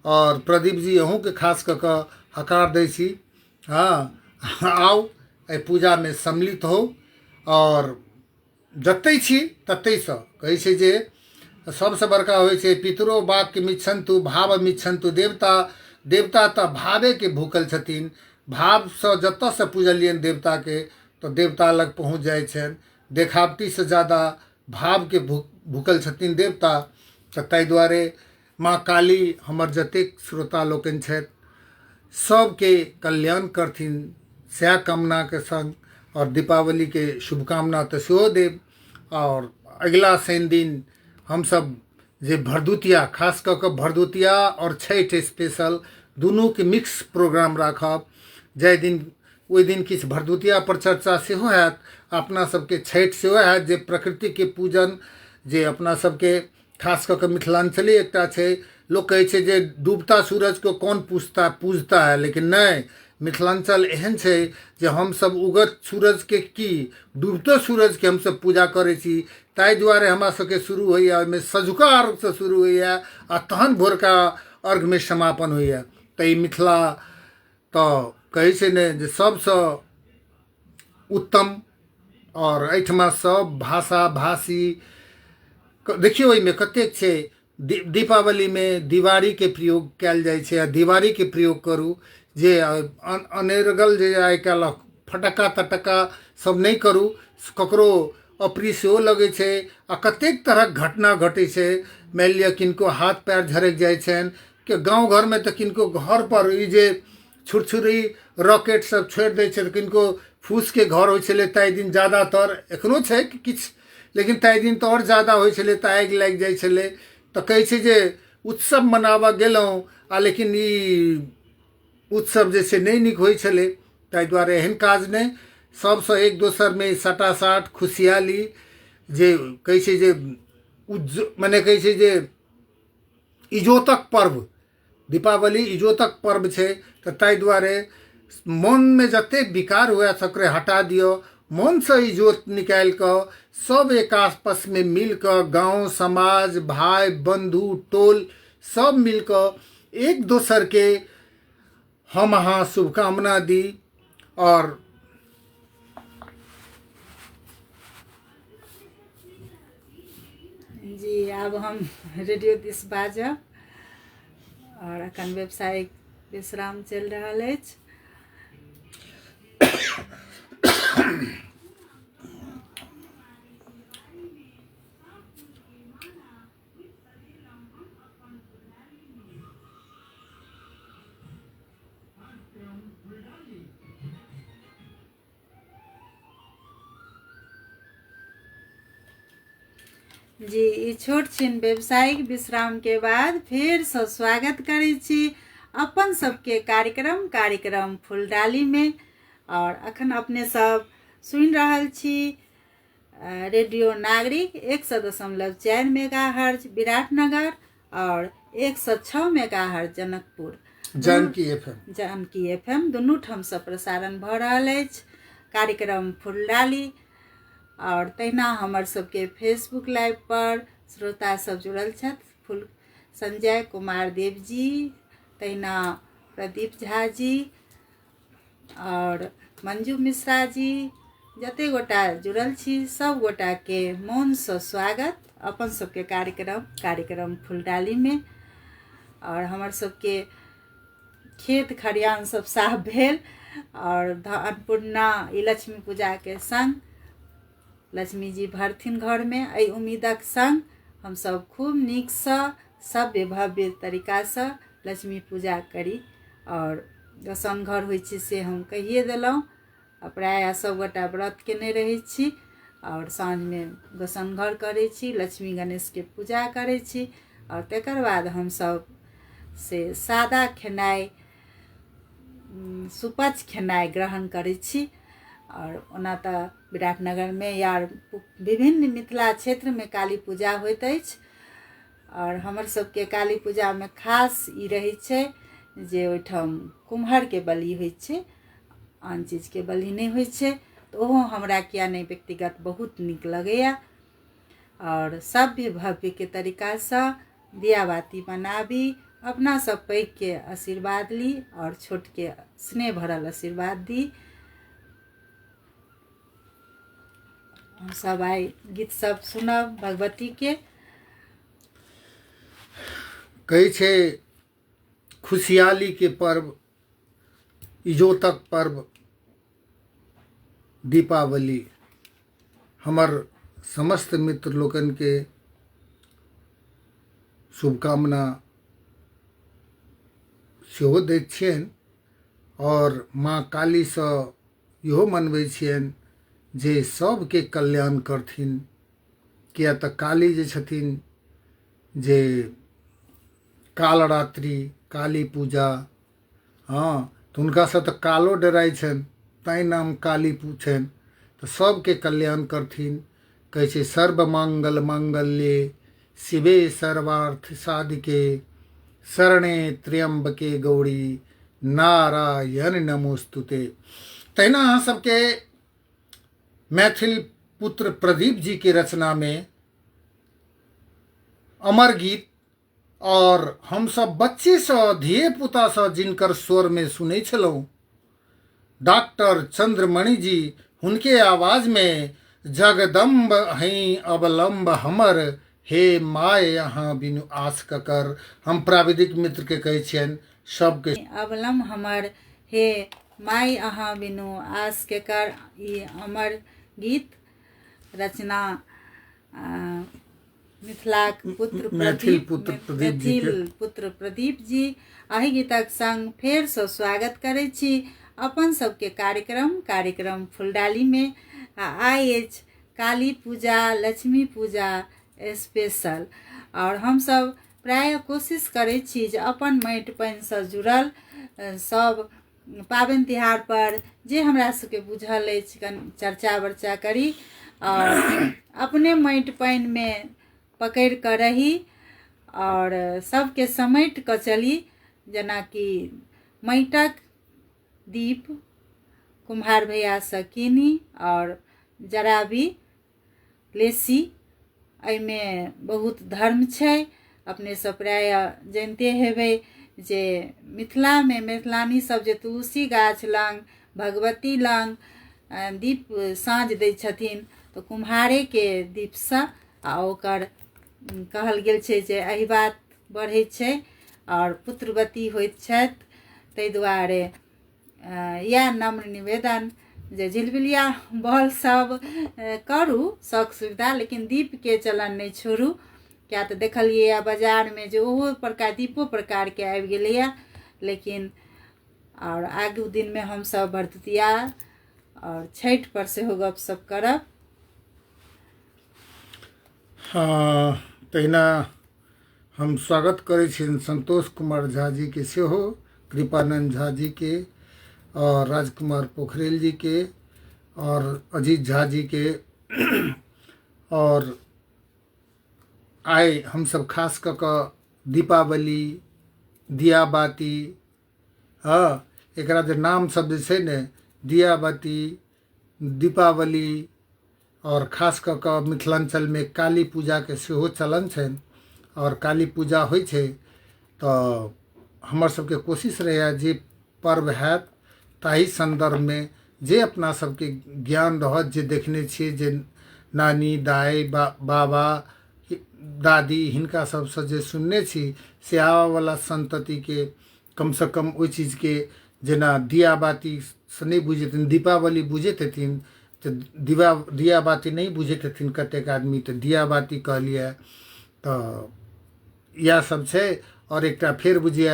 और प्रदीप जी अहूँ के खास कऽ कऽ हकार दै छी। हाँ आओ एहि पूजा में सम्मिलित हो और जतै छी ततैसँ कहै छै जे सबसे बड़का होइ छै पितरो बाप के मिच्छन्तु भाव मिच्छन्तु देवता। देवता तऽ भावे के भूखल छथिन, भाव से जतऽ से पूजलियन देवता के तो देवता लग पहुँच जाइ छनि। देखावटी से ज़्यादा भाव के भूखल छथिन देवता। तऽ ताहि दुआरे माँ काली हमर जतेक श्रोता लोकनि छथि सबके कल्याण करथिन सएह कामना के संग और दीपावली के शुभकामना तऽ सेहो देब। और अगिला शनि दिन हम सब जे भरदुतिया खास कऽ कऽ भरदुतिया और छठि स्पेशल दुनू के मिक्स प्रोग्राम राखब। जाहि दिन ओहि दिन किछु भरदुतिया पर चर्चा सेहो हैत, अपना सबके छठि सेहो हैत जे प्रकृति के पूजन जे अपना सबके खास कऽ कऽ मिथिलांचले एकटा छै। लोक कहै छै जे डूबता सूरज को कौन पूजता है, लेकिन नहीं, मिथिलांचल एहन छै जे हम सब उगत सूरज के की डूबतो सूरज के हम सब पूजा करै छी। ताहि दुआरे हमरा सबके शुरू होइए ओहिमे सँझुका अर्घ से शुरू होइए आ तहन भोरका अर्घ में समापन होइए। तऽ ई मिथिला तऽ कहै छै ने जे सबसँ उत्तम और एहिठमा सब भाषा भाषी देखियौ एहिमे कतेक छै। दीपावली में दिवारी के प्रयोग कयल जाइ छै आ दिवारी के प्रयोग करू जे अनेरगल जे आइ काल्हि फटक्का तटक्का सब नहीं करू, ककरो अप्रिय सेहो लगै छै आ कतेक तरहक घटना घटै छै। मानि लिअ किनको हाथ पैर झरकि जाइ छनि कि गाँव घर में तऽ किनको घर पर ई जे छुरछुरी रॉकेट सब छोड़ि दै छै, किनको फूस के घर होइ छलै ताहि दिन ज़्यादातर, एखनो छै किछु लेकिन ताहि दिन तऽ और ज़्यादा होइ छलै तऽ आगि लागि जाइ छलै। तऽ कहै छै जे उत्सव मनाबऽ गेलहुँ आ लेकिन ई उत्सव जे छै नहीं नीक होइ छलै। ताहि दुआरे एहन काज नहीं, सबसँ एक दोसर में सटासाट खुशहाली जे कहै छै जे मने कहै छै जे इजोतक पर्व दीपावली इजोतक पर्व छै। तऽ ताहि दुआरे मन में जते विकार हुए सकरे हटा दियो, मन से इजोत निकाल कऽ सब एक आपस में मिल कऽ गाँव समाज भाई बंधु टोल सब मिल कऽ एक दोसर के हम अहाँ शुभकामना दी। और जी आब हम रेडियो दिस बाजब और अखन व्यावसायिक विश्राम चलि रहल अछि। जी ई छोट छिन व्यावसायिक विश्राम के बाद फिर से स्वागत करै छी अपन सबके कार्यक्रम फूलडाली में। और अखन अपने सब सुनि रहल छी रेडियो नागरिक 100.4 मेगाहर्ज विराटनगर और 106 मेगाहर्ज जनकपुर। जानकी FM दुनू ठाम से प्रसारण भऽ रहल अछि कार्यक्रम फुलडाली। और तहिना हमर सबके फेसबुक लाइव पर श्रोता सब जुड़ल छथि, संजय कुमार देव जी, तहिना प्रदीप झा जी और मंजू मिश्रा जी, जते गोटा जुड़ल छी सब गोटा के मौन से स्वागत अपन सबके कार्यक्रम फुलडाली में। और हमर सबके खेत खरियान सब साफ भेल और अन्नपूर्णा ई लक्ष्मी पूजा के संग लक्ष्मी जी भरथिन घर में। एहि उम्मीदक संग हम सब खूब नीक से सभ्य भव्य तरीका से लक्ष्मी पूजा करी। और गोसाउन घर होइ छै से हम कहिए देलहुँ, प्रायः सब गोटा व्रत केने रहै छी और साँझ में गोसाउन घर करै छी, लक्ष्मी गणेश के पूजा करै छी और तकर बाद हम सब से सादा खेनाइ सुपच खेनाइ ग्रहण करै छी। और ओना तऽ विराटनगर में या विभिन्न मिथिला क्षेत्र में काली पूजा होइत अछि और हमर सबके काली पूजा में खास ई रहै छै जे ओहिठाम कुम्हर के बलि होइ छै, आन चीज के बलि नहीं होइ छै। तो ओहो हमरा किया नहीं व्यक्तिगत बहुत नीक लगैया। और सभ्य भव्य के तरीका से दिया बाती बनाबी, अपना सब पैघ के आशीर्वाद ली और छोट के स्नेह भरल आशीर्वाद दी। हम सब आई गीत सब सुनब भगवती के। कहै छै खुशहाली के पर्व, इजोतक पर्व दीपावली। हमर समस्त मित्र लोकन के शुभकामना सेहो दैत छियनि और माँ काली से इहो मनबै छियनि जे सबके कल्याण करथिन। किया तऽ काली जे छथिन जे कालरात्रि काली पूजा, हाँ तऽ हुनकासँ तऽ कालो डराइ छनि, तैँ नाम काली छनि। तऽ सबके कल्याण करथिन। कहै छै सर्वमंगल मांगल्ये शिवे सर्वार्थ साधिके शरणे त्र्यंबके गौरी नारायण नमोस्तुते। तहिना अहाँ सबके मैथिल पुत्र प्रदीप जी के रचना में अमर गीत और हम सब बच्चे से धिये पुता से जिनकर स्वर में सुनै छलहुँ, डॉक्टर चंद्रमणि जी, हुनके आवाज में जगदम्ब हैं अवलंब हमर, हे माय यहाँ बिनु आस ककर। हम प्राविधिक मित्र के कहै छियनि सबके अवलंब हमर, हे माय अहाँ बिनु आस केकर। ई अमर गीत रचना मिथिलाक मैथिल पुत्र प्रदीप जी। एहि गीतक संग फेर से स्वागत करै छी अपन सबके कार्यक्रम फुलडाली में। आइ अछि काली पूजा लक्ष्मी पूजा स्पेशल और हम सब प्राय कोशिश करै छी जे अपन माटि पानि से जुड़ल सब पाबनि तिहार पर जे हमरा सबके बुझल अछि चर्चा वर्चा करी और अपने माटि पानि में पकड़ कर रही और सबके समेट कर चली। जेना कि माटिक दीप कुम्हार भैया से कीनी और जराबी लेसी, एहिमे बहुत धर्म छै। अपने सब प्राय जानते हेबै जे मिथिला में मैथिलानी सब जे तुलसी गाछ लंग भगवती लंग दीप साँझ दै छथिन तो कुम्हारे के दीप से आ ओकर कहल गेल छै जे एहि बात बढ़ै छै और पुत्रवती होइत छथि। ताहि दुआरे यह नम्र निवेदन जे झिलमिलिया बॉल सब करू शौक सुविधा, लेकिन दीप के चलन नहीं छोड़ू। क्या तो देखलिए बाजार में जो ओहो प्रकार दीपो प्रकार के आबि गेलैया। लेकिन और आगू दिन में हम सब भरदुतिया और छठ पर सेहो गपशप करब। हाँ, तहिना हम स्वागत करै छियनि संतोष कुमार झा जी के सेहो, कृपानंद झा जी के और राजकुमार पोखरेल जी के और अजीत झा जी के। और आए हम सब खास कऽ दीपावली दिया बाती हाँ, एकरा जे नाम सब जे छै ने, दिया बाती, दीपावली, और खास कऽ कऽ मिथिलांचलमे काली पूजाके सेहो चलन छनि। और काली पूजा होइ छै तऽ हमर सबके कोशिश रहैए जे पर्व हैत ताहि संदर्भमे जे अपना सबके ज्ञान रहत, जे देखने छियै, जे नानी दाइ बाबा दादी हिनका सबसँ जे सुनने छी, से आबऽवला संततिके कमसँ कम ओहि चीजके, जेना दिया बाती से नहि बुझैत हेथिन, दीपावली बुझैत हेथिन तऽ दिया बाती नहीं बुझैत हेथिन कतेक आदमी, तऽ दिया बाती कहलिए। तऽ इएह सब छै। और एकटा फेर बुझिए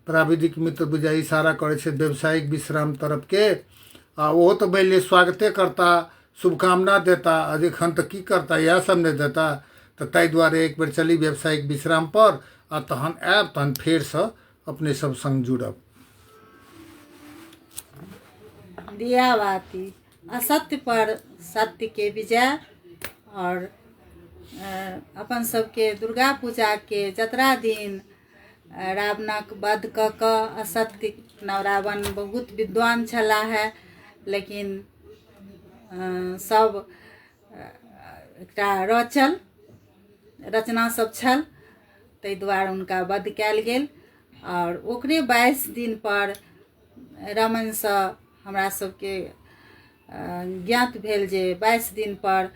प्राविधिक मित्र बुझिए इशारा करै छै व्यावसायिक विश्राम तरफके, आ ओहो तऽ मानि लिअ स्वागते करता, शुभकामना देता, एखन तऽ की करता, इएह सब नहि देता। तऽ ताहि दुआरे एक बेर चली व्यावसायिक विश्राम पर, आ तहन आयब, तहन फेरसँ अपने सब संग जुड़ब। दिया बाती, असत्य पर सत्य के विजय। और अपन सबके दुर्गा पूजा के जतरा दिन रावणक वध कऽ कऽ असत्य, रावण बहुत विद्वान छला है, लेकिन सब एकटा रचना सब छल, ताहि दुआरे हुनका वध कयल गेल। और ओकरे 22 दिन पर रामनसँ हमरा सबके ज्ञात भेल जे 22 दिन पर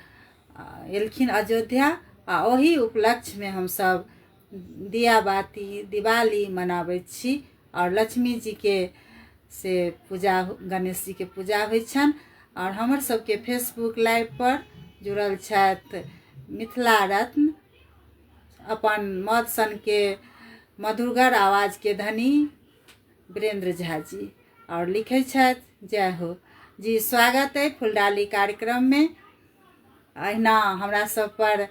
एलखिन अयोध्या, आ ओही उपलक्ष्यमे हमसब दिया बाती दिवाली मनाबैत छी। और लक्ष्मी जी के से पूजा, गणेश जी के पूजा होइ छनि। और हमर सबके फेसबुक लाइव पर जुड़ल छथि मिथिला रत्न, अपन मौत सन के मधुरगर आवाज के धनी वीरेंद्र झा जी, और लिखे छथि जय हो जी, स्वागत है फुलडाली कार्यक्रम में। अहिना हमरा सब पर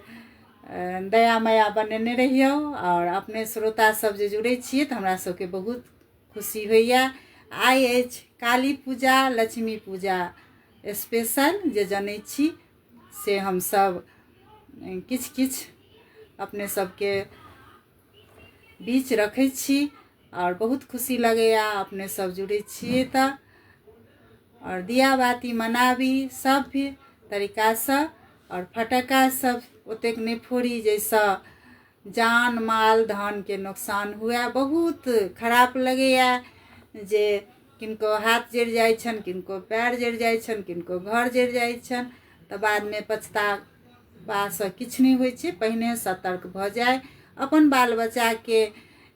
दया माया बनेने रहियो। और अपने श्रोता सब जे जुड़े छियै तऽ हमरा सबके बहुत खुशी होइया। आइ अछि काली पूजा, लक्ष्मी पूजा स्पेशल, जे जनै छी से हम सब किछ अपने सबके बीच रखै छी, और बहुत खुशी लगैया अपने सब जुड़े छियै तऽ। और दिया बाती मनाबी सभ्य तरीकासँ, और फटक्का सब ओतेक नहि फोड़ी जाहिसँ जान माल धन के नुकसान हुए। बहुत खराब लगैया जे किनको हाथ जरि जाइ छनि, किनको पैर जरि जाइ छनि, किनको घर जरि जाइ छनि, तऽ बादमे पछताबासँ किछु नहि होइ छै। पहिने सतर्क भऽ जाय, अपन बाल बच्चाके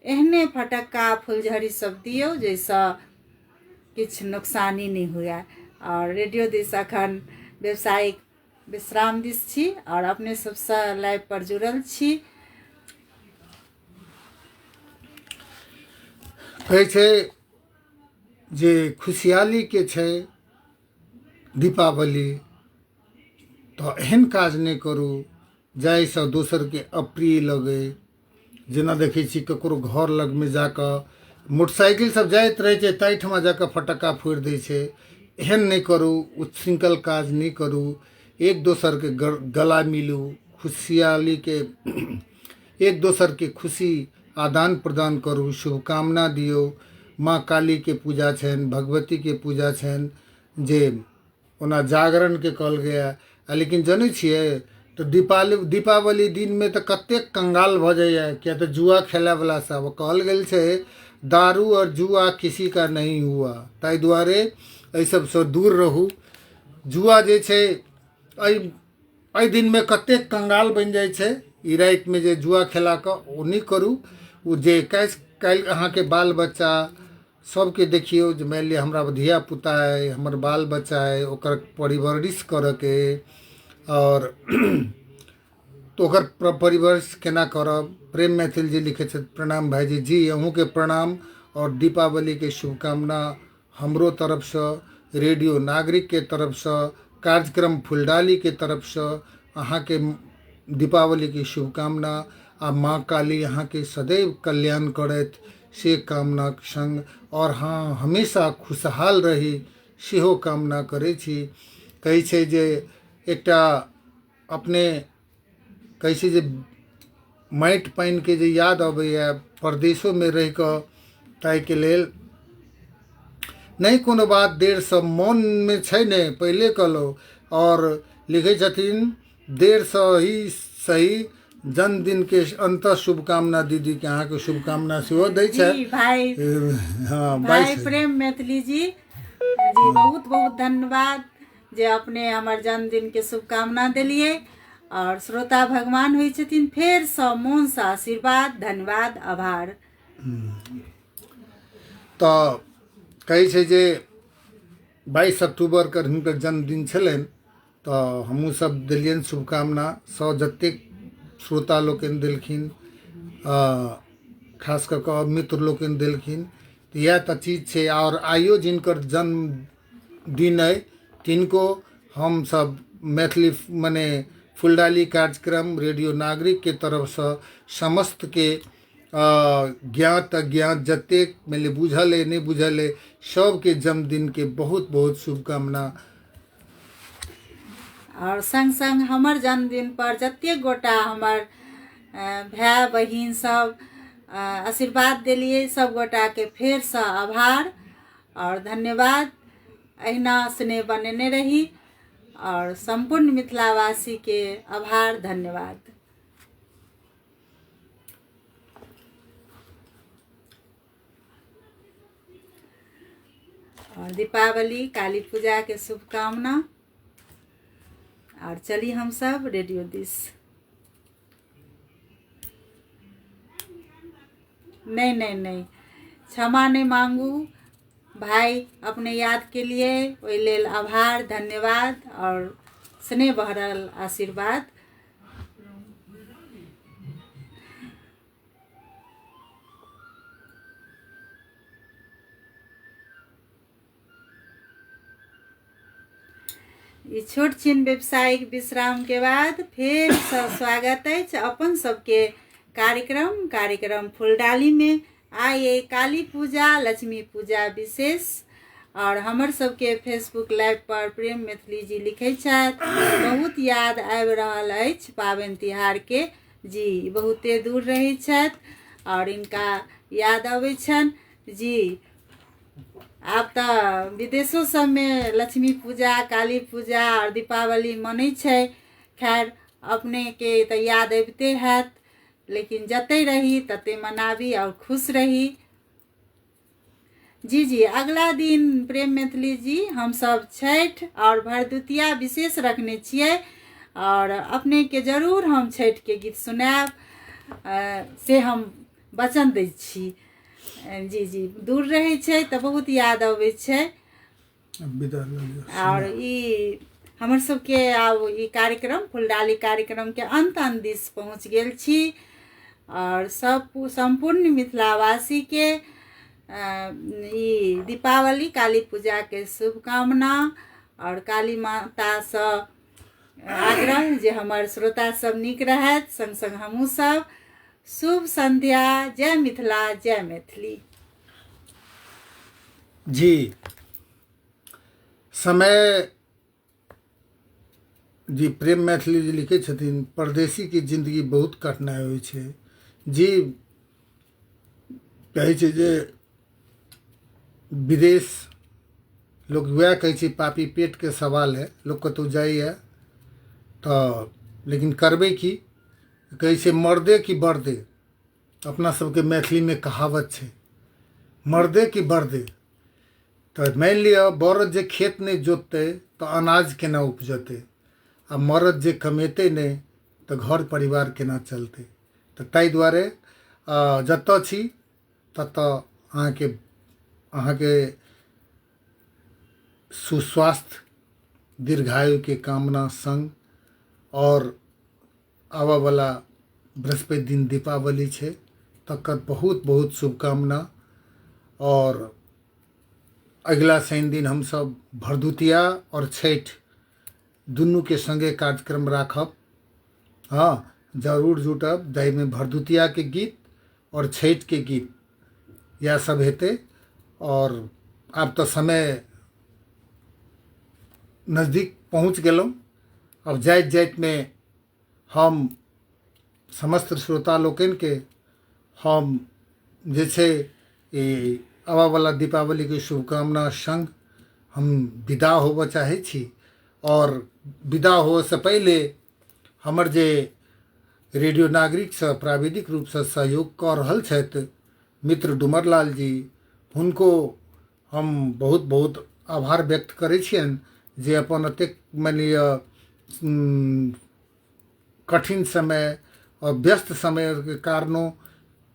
एहने फटक्का फुलझड़ी सब दियौ जाहिसँ किछु नुकसानी नहीं हुए। और रेडियो दिस अखन व्यावसायिक विश्राम दिस छी, और अपने सबसँ लाइव पर जुड़ल छी। कहै छै जे खुशहाली के छै दीपावली, तऽ एहन काज नहि करू जाहिसँ दोसरके अप्रिय लगे। जेना देखै छी ककरो घर लगमे जाकऽ मोटरसाइकिल सब जाइत रहै छै, ताहिठमा जाकऽ फटक्का फोड़ि दै छै। एहन नहीं करू, उच्छृंखल काज नहीं करू, एक दोसर के गला मिलू, खुशहाली के एक दोसर के खुशी आदान प्रदान करू, शुभकामना दियौ। माँ काली के पूजा छनि, भगवती के पूजा छनि, जे ओना जागरण के कहल गया। लेकिन जनै छियै तऽ दीपावली दिन में तऽ कतेक कंगाल भऽ जाइए, किया तऽ जुआ खेलाय वाला सब कहल गेल छै दारू और जुआ किसी का नहीं हुआ, ताहि दुआरे एहि सबसँ दूर रहू। जुआ जे छै एहि दिनमे कतेक कंगाल बनि जाइ छै, ई रातिमे जे जुआ खेला कऽ ओ नहि करू। ओ जे काल्हि अहाँके बाल बच्चा सबके देखियौ जे मानि लिअ हमरा धिया पुता अइ, हमर बाल बच्चा अइ, ओकर परवरिश करऽके, और तो ओकर परवरिश केना करब। प्रेम मैथिल जी लिखे छथि, प्रणाम भाईजी जी, अहूँके प्रणाम और दीपावली के शुभकामना हमरो तरफसँ, रेडियो नागरिक के तरफसँ, कार्यक्रम फुलडाली के तरफसँ अहाँके दीपावली की शुभकामना। आ माँ काली अहाँके सदैव कल्याण करथि से कामनाक संग, और हाँ हमेशा खुशहाल रही सेहो कामना करै छी। कहै छै जे एकटा अपने कहै छै जे माटि पानिके जे याद अबैए परदेशोमे रहि कऽ, ताहिके लेल नहीं कोनो बात देर से मन में छै ने पहले कहलो। और लिखे छथिन देर से ही सही जन्मदिन के अंत शुभकामना दीदी के अहाँ के शुभकामना सेहो दै छै। जी भाई हाँ भाई प्रेम मैथिली जी बहुत बहुत धन्यवाद जे अपने हमार जन्मदिन के शुभकामना दिलिए। और श्रोता भगवान हुई छथिन फेर से मोन से आशीर्वाद धन्यवाद आभार। तो कहै छै जे 22 अक्टूबर के हुनकर जन्मदिन छलनि तो हमहूँ सब दिलियनि शुभकामना। जतेक श्रोता लोकनि देलखिन खास कऽ कऽ मित्र लोकनि देलखिन तो यह तो चीज छै। और आइयो जिनकर जन्मदिन अइ तिनको हम सब मैथिली मने फुलडाली कार्यक्रम रेडियो नागरिक के तरफ से समस्त के ज्ञात अज्ञात जतेक मैंने बुझल है नहीं बुझल है सबके जन्मदिन के बहुत बहुत शुभकामना। और संग संग हमर जन्मदिन पर जतेक गोटा हमर भाई बहिन सब आशीर्वाद दिलिए सब गोटा के फेर से आभार और धन्यवाद। अहिना स्नेह बनेने रही और संपूर्ण मिथिलावासी के आभार धन्यवाद। और दीपावली काली पूजा के शुभकामना। और चलिए हम सब रेडियो दिस। नहीं क्षमा नहीं मांगू भाई अपने याद के लिए ओहि लेल आभार धन्यवाद और स्नेह भरल आशीर्वाद। ई छोट छिन व्यावसायिक विश्राम के बाद फिर स्वागत है अपन सबके कार्यक्रम फुलडाली में। आइए काली पूजा लक्ष्मी पूजा विशेष। और हमर सबके फेसबुक लाइव पर प्रेम मैथिली जी लिखे बहुत याद आबि रहल अछि पाबनि तिहार के। जी बहुते दूर रहे छथि और इनका याद आबै छनि जी। आब तो विदेशों सब में लक्ष्मी पूजा काली पूजा और दीपावली मनै छै। खैर अपने के तो याद अबिते हैत लेकिन जते रही तते मनाबी और खुश रही। जी अगला दिन प्रेम मैथिली जी हम सब छठ और भरदुतिया विशेष रखने छियै और अपने के जरूर हम छठ के गीत सुनाब से हम वचन दै छी। जी दूर रहे छै तो बहुत याद आबै छै। और ई हमर सबके आब ई कार्यक्रम फुलडाली कार्यक्रम के अंत दिस पहुँच गेल छी। और सब संपूर्ण मिथिलावासी के ई दीपावली काली पूजा के शुभकामना। और काली माता से आग्रह जे हमर श्रोता सब नीक रहत संग संग हमहूँ सब। शुभ संध्या। जय मिथिला जय मैथिली। जी समय जी प्रेम मैथिली जी लिखे छथिन परदेसी की जिंदगी बहुत कठिनाई होइ छै। जी कहै छै जे विदेश लोग वह कहै छै पापी पेट के सवाल है। लोग कतौ जाइए तो लेकिन करबै की कहै छै मर्दे की बर्दे। अपना सबके मैथिली में कहावत छै मर्दे की बर्दे। तो मान लिअ बरद जे खेत नहीं जोतते तो अनाज केना उपजते आ मर्द जे कमेते नहीं तो घर परिवार केना चलते। तो ताहि दुआरे जतऽ छी ततऽ अहाँके सुस्वास्थ्य दीर्घायु के कामना संग। और आबऽ वाला बृहस्पति दिन दीपावली छै तकर बहुत बहुत शुभकामना। और अगला शनि दिन हम सब भरदुतिया और छठ दुनू के संगे कार्यक्रम राखब। हाँ जरूर जुटब जाहिमे भरदुतिया के गीत और छठ के गीत यह सब हेतै। और आब तो समय नज़दीक पहुँच गेलहुँ। अब जाइत जाइत में हम समस्त श्रोता लोकनि के हम जे छै आवा वाला दीपावली के शुभकामना संग हम विदा होबऽ चाहै छी। और विदा हो से पहले हमर जे रेडियो नागरिक से प्राविधिक रूप से सहयोग कऽ रहल छथि मित्र डुमर लाल जी, हुनको हम बहुत बहुत आभार व्यक्त करै छियनि जे अपन एतेक मानि लिअ कठिन समय और व्यस्त समय के कारणों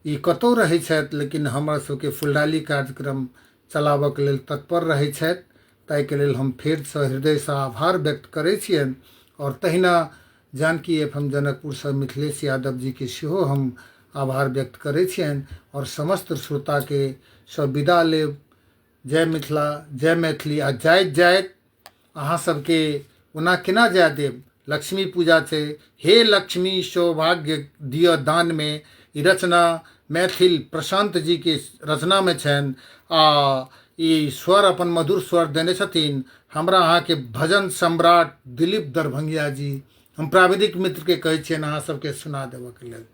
ई कतौ रहै छथि लेकिन हमरा सबके फुलडाली कार्यक्रम चलाबऽके लेल तत्पर रहै छथि। ताहिके लेल हम फेरसँ हृदयसँ आभार व्यक्त करै छियनि। और तहिना जानकी एफएम जनकपुरसँ मिथिलेश यादव जी के सेहो हम आभार व्यक्त करै छियनि। और समस्त श्रोताके सब विदा लेब। जय मिथिला, जय मैथिली। आ जाइत जाइत अहाँ सबके ओना केना जाय देब, लक्ष्मी पूजा छै। हे लक्ष्मी सौभाग्य दिअ दान में, ई रचना मैथिल प्रशांत जी के रचना में छनि। आ ई स्वर अपन मधुर स्वर देने छथिन हमरा अहाँ के भजन सम्राट दिलीप दरभंगिया जी। हम प्राविधिक मित्र के कहै छियनि अहाँ सबके सुना देबऽ के लेल।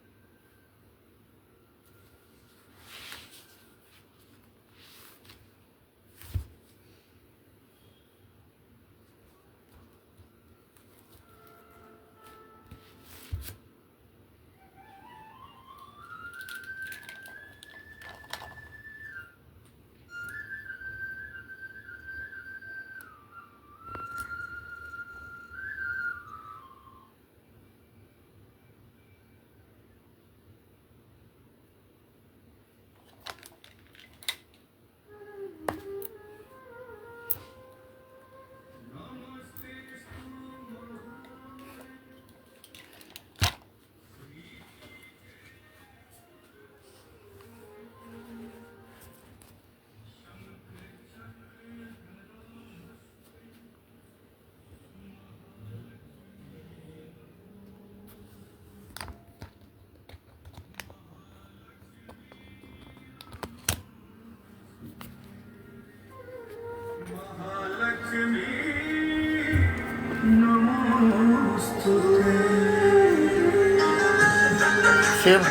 शिव